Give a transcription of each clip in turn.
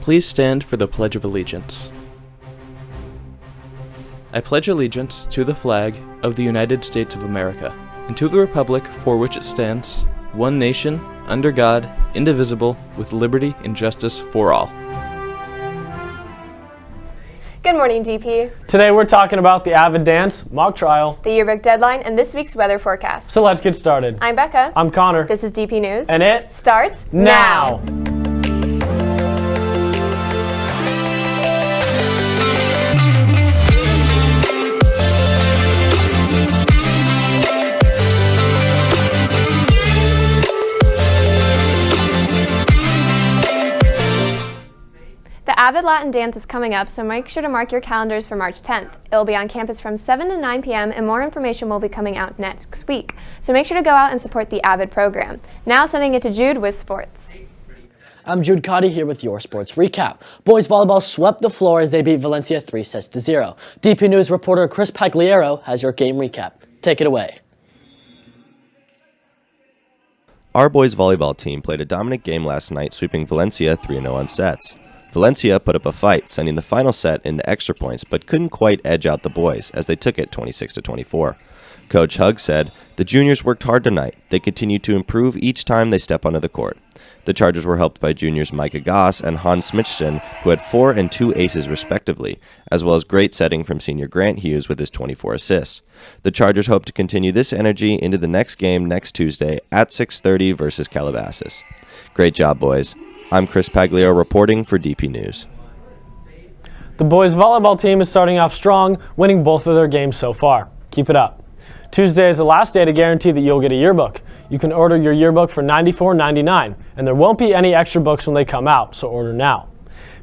Please stand for the Pledge of Allegiance. I pledge allegiance to the flag of the United States of America, and to the republic for which it stands, one nation, under God, indivisible, with liberty and justice for all. Good morning, DP. Today we're talking about the Avid Dance mock trial, the yearbook deadline, and this week's weather forecast. So let's get started. I'm Becca. I'm Connor. This is DP News. And it starts now. The Avid Latin Dance is coming up, so make sure to mark your calendars for March 10th. It will be on campus from 7 to 9 p.m. and more information will be coming out next week. So make sure to go out and support the Avid program. Now sending it to Jude with sports. I'm Jude Cotty here with your sports recap. Boys volleyball swept the floor as they beat Valencia 3-0. DP News reporter Chris Pagliaro has your game recap. Take it away. Our boys volleyball team played a dominant game last night, sweeping Valencia 3-0 on sets. Valencia put up a fight, sending the final set into extra points, but couldn't quite edge out the boys as they took it 26-24. Coach Hug said, "The juniors worked hard tonight. They continue to improve each time they step onto the court." The Chargers were helped by juniors Micah Goss and Hans Smitston, who had 4 and 2 aces respectively, as well as great setting from senior Grant Hughes with his 24 assists. The Chargers hope to continue this energy into the next game next Tuesday at 6:30 versus Calabasas. Great job, boys. I'm Chris Pagliaro reporting for DP News. The boys volleyball team is starting off strong, winning both of their games so far. Keep it up. Tuesday is the last day to guarantee that you'll get a yearbook. You can order your yearbook for $94.99, and there won't be any extra books when they come out, so order now.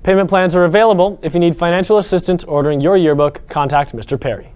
Payment plans are available. If you need financial assistance ordering your yearbook, contact Mr. Perry.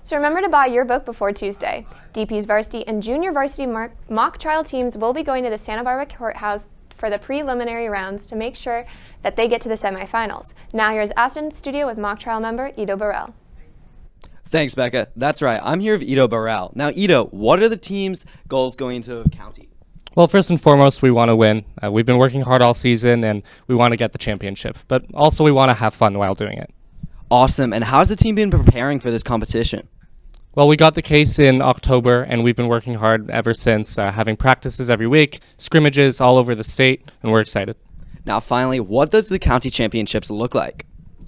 So remember to buy your book before Tuesday. DP's varsity and junior varsity mock trial teams will be going to the Santa Barbara Courthouse for the preliminary rounds to make sure that they get to the semifinals. Now here's Aston Studio with mock trial member Ito Burrell. Thanks, Becca. That's right. I'm here with Ito Burrell. Now, Ito, what are the team's goals going into county? Well, first and foremost, we want to win. We've been working hard all season, and we want to get the championship. But also, we want to have fun while doing it. Awesome. And how's the team been preparing for this competition? Well, we got the case in October, and we've been working hard ever since, having practices every week, scrimmages all over the state, and we're excited. Now, finally, what does the county championships look like?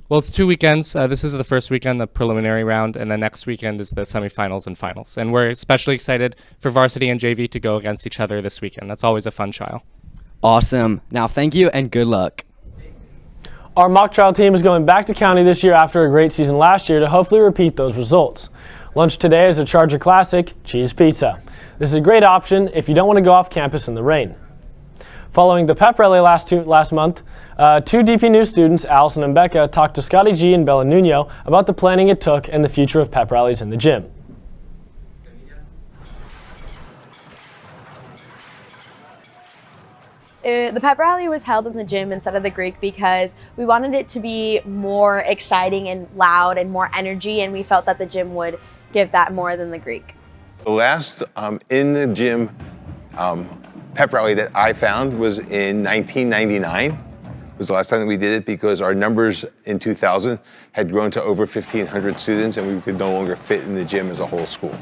Well, it's 2 weekends. This is the first weekend, the preliminary round, and the next weekend is the semifinals and finals. And we're especially excited for varsity and JV to go against each other this weekend. That's always a fun trial. Awesome. Now, thank you and good luck. Our mock trial team is going back to county this year after a great season last year to hopefully repeat those results. Lunch today is a Charger Classic cheese pizza. This is a great option if you don't want to go off campus in the rain. Following the pep rally last month, 2 DP News students, Allison and Becca, talked to Scotty G and Bella Nuno about the planning it took and the future of pep rallies in the gym. The pep rally was held in the gym instead of the Greek because we wanted it to be more exciting and loud and more energy, and we felt that the gym would give that more than the Greek. The last in the gym pep rally that I found was in 1999. It was the last time that we did it because our numbers in 2000 had grown to over 1,500 students and we could no longer fit in the gym as a whole school.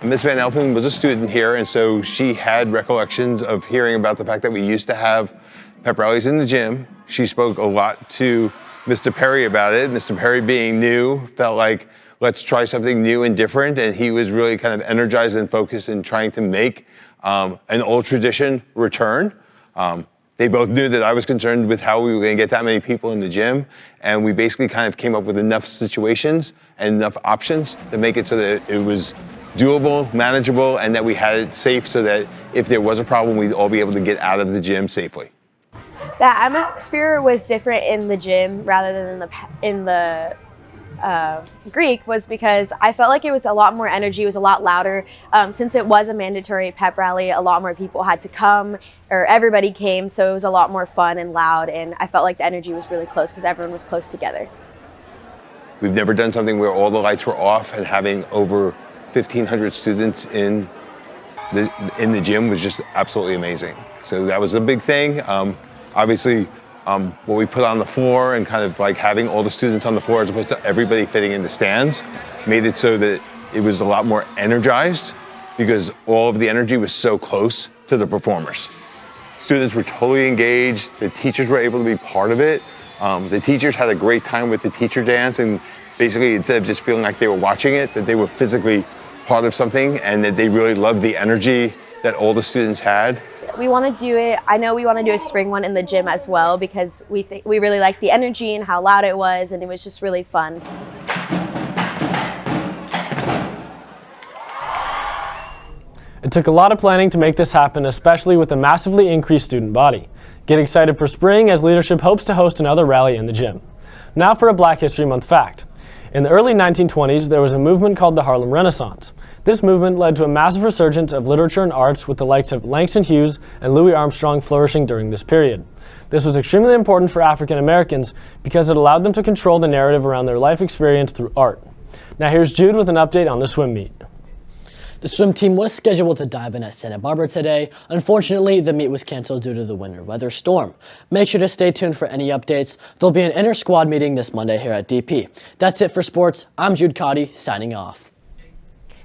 Ms. Van Elfen was a student here, and so she had recollections of hearing about the fact that we used to have pep rallies in the gym. She spoke a lot to Mr. Perry about it. Mr. Perry, being new, felt like, let's try something new and different, and he was really kind of energized and focused in trying to make an old tradition return. They both knew that I was concerned with how we were going to get that many people in the gym, and we basically kind of came up with enough situations and enough options to make it so that it was doable, manageable, and that we had it safe so that if there was a problem, we'd all be able to get out of the gym safely. The atmosphere was different in the gym rather than in the Greek was because I felt like it was a lot more energy, it was a lot louder. Since it was a mandatory pep rally, a lot more people had to come, or everybody came, so it was a lot more fun and loud, and I felt like the energy was really close because everyone was close together. We've never done something where all the lights were off, and having over 1,500 students in the gym was just absolutely amazing. So that was a big thing. Obviously, what we put on the floor and kind of like having all the students on the floor as opposed to everybody fitting in the stands made it so that it was a lot more energized because all of the energy was so close to the performers. Students were totally engaged. The teachers were able to be part of it. The teachers had a great time with the teacher dance, and basically instead of just feeling like they were watching it, that they were physically part of something and that they really loved the energy that all the students had. We want to do it. I know we want to do a spring one in the gym as well because we really liked the energy and how loud it was, and it was just really fun. It took a lot of planning to make this happen, especially with a massively increased student body. Get excited for spring as leadership hopes to host another rally in the gym. Now for a Black History Month fact. In the early 1920s, there was a movement called the Harlem Renaissance. This movement led to a massive resurgence of literature and arts, with the likes of Langston Hughes and Louis Armstrong flourishing during this period. This was extremely important for African Americans because it allowed them to control the narrative around their life experience through art. Now here's Jude with an update on the swim meet. The swim team was scheduled to dive in at Santa Barbara today. Unfortunately, the meet was canceled due to the winter weather storm. Make sure to stay tuned for any updates. There'll be an inter-squad meeting this Monday here at DP. That's it for sports. I'm Jude Cotty, signing off.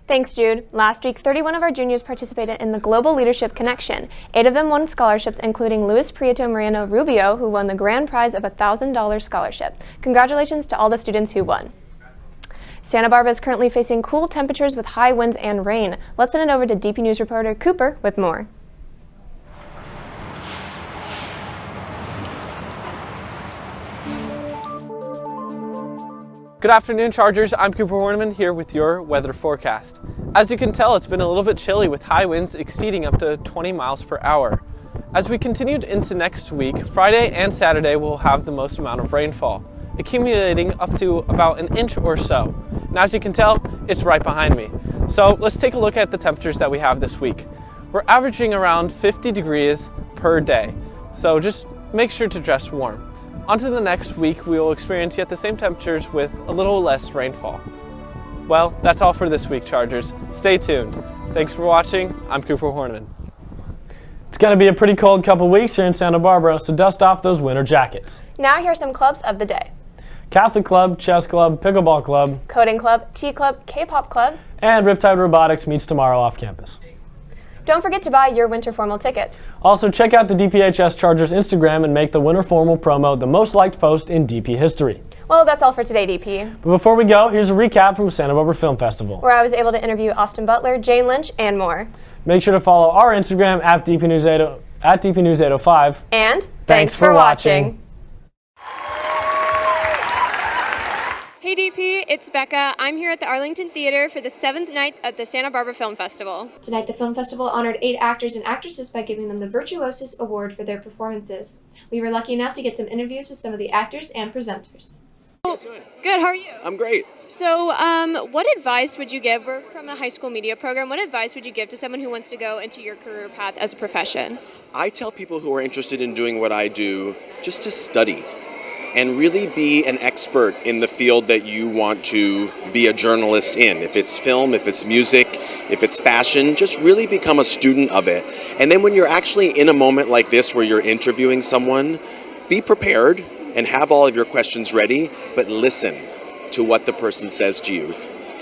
Thanks, Jude. Last week, 31 of our juniors participated in the Global Leadership Connection. 8 of them won scholarships, including Luis Prieto Moreno Rubio, who won the grand prize of a $1,000 scholarship. Congratulations to all the students who won. Santa Barbara is currently facing cool temperatures with high winds and rain. Let's send it over to DP News reporter Cooper with more. Good afternoon, Chargers. I'm Cooper Horniman here with your weather forecast. As you can tell, it's been a little bit chilly with high winds exceeding up to 20 miles per hour. As we continued into next week, Friday and Saturday will have the most amount of rainfall, accumulating up to about an inch or so. And as you can tell, it's right behind me. So let's take a look at the temperatures that we have this week. We're averaging around 50 degrees per day, so just make sure to dress warm. On to the next week, we will experience yet the same temperatures with a little less rainfall. Well, that's all for this week, Chargers. Stay tuned. Thanks for watching. I'm Cooper Horniman. It's going to be a pretty cold couple weeks here in Santa Barbara, so dust off those winter jackets. Now here's some clubs of the day. Catholic Club, Chess Club, Pickleball Club, Coding Club, Tea Club, K-Pop Club, and Riptide Robotics meets tomorrow off campus. Don't forget to buy your winter formal tickets. Also, check out the DPHS Chargers Instagram and make the winter formal promo the most liked post in DP history. Well, that's all for today, DP. But before we go, here's a recap from Santa Barbara Film Festival, where I was able to interview Austin Butler, Jane Lynch, and more. Make sure to follow our Instagram at DPNews805. And thanks for watching. Hey DP, it's Becca. I'm here at the Arlington Theater for the 7th night of the Santa Barbara Film Festival. Tonight, the film festival honored 8 actors and actresses by giving them the Virtuosus Award for their performances. We were lucky enough to get some interviews with some of the actors and presenters. Oh, good, how are you? I'm great. So, what advice would you give, we're from a high school media program, what advice would you give to someone who wants to go into your career path as a profession? I tell people who are interested in doing what I do just to study and really be an expert in the field that you want to be a journalist in. If it's film, if it's music, if it's fashion, just really become a student of it. And then when you're actually in a moment like this where you're interviewing someone, be prepared and have all of your questions ready, but listen to what the person says to you.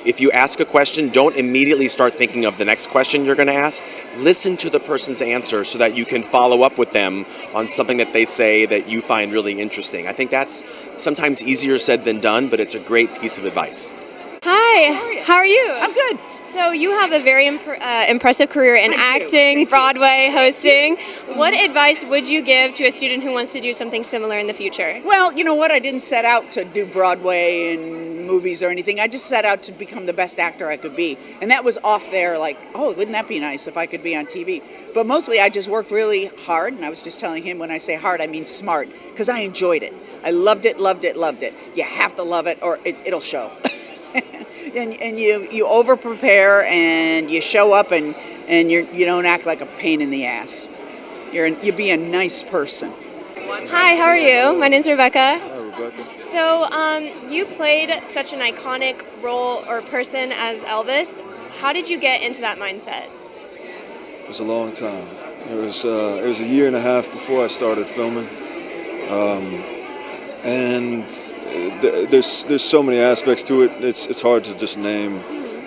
If you ask a question, don't immediately start thinking of the next question you're going to ask. Listen to the person's answer so that you can follow up with them on something that they say that you find really interesting. I think that's sometimes easier said than done, but it's a great piece of advice. Hi, how are you? I'm good. So you have a very impressive career in acting, Broadway, hosting. What advice would you give to a student who wants to do something similar in the future? Well, you know what? I didn't set out to do Broadway and movies or anything. I just set out to become the best actor I could be. And that was off there like, oh, wouldn't that be nice if I could be on TV? But mostly I just worked really hard. And I was just telling him, when I say hard, I mean smart, because I enjoyed it. I loved it, loved it, loved it. You have to love it or it'll show. And you over prepare and you show up and you don't act like a pain in the ass. You be a nice person. Hi, how are you? My name's Rebecca. Hi, Rebecca. So you played such an iconic role or person as Elvis. How did you get into that mindset? It was a long time. It was a year and a half before I started filming. And there's so many aspects to it. It's hard to just name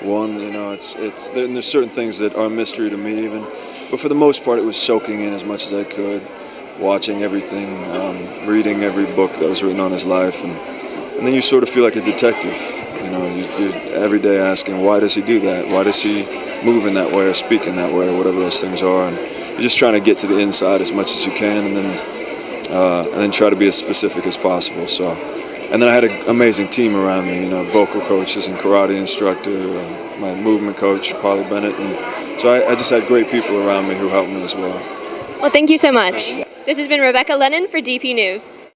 one. You know, there's certain things that are a mystery to me even. But for the most part, it was soaking in as much as I could, watching everything, reading every book that was written on his life, and then you sort of feel like a detective. You know, you're every day asking, why does he do that? Why does he move in that way or speak in that way or whatever those things are? And you're just trying to get to the inside as much as you can, and then try to be as specific as possible. So, and then I had an amazing team around me, you know, vocal coaches and karate instructor, my movement coach, Polly Bennett, and so I just had great people around me who helped me as well. Well, thank you so much. This has been Rebecca Lennon for DP News.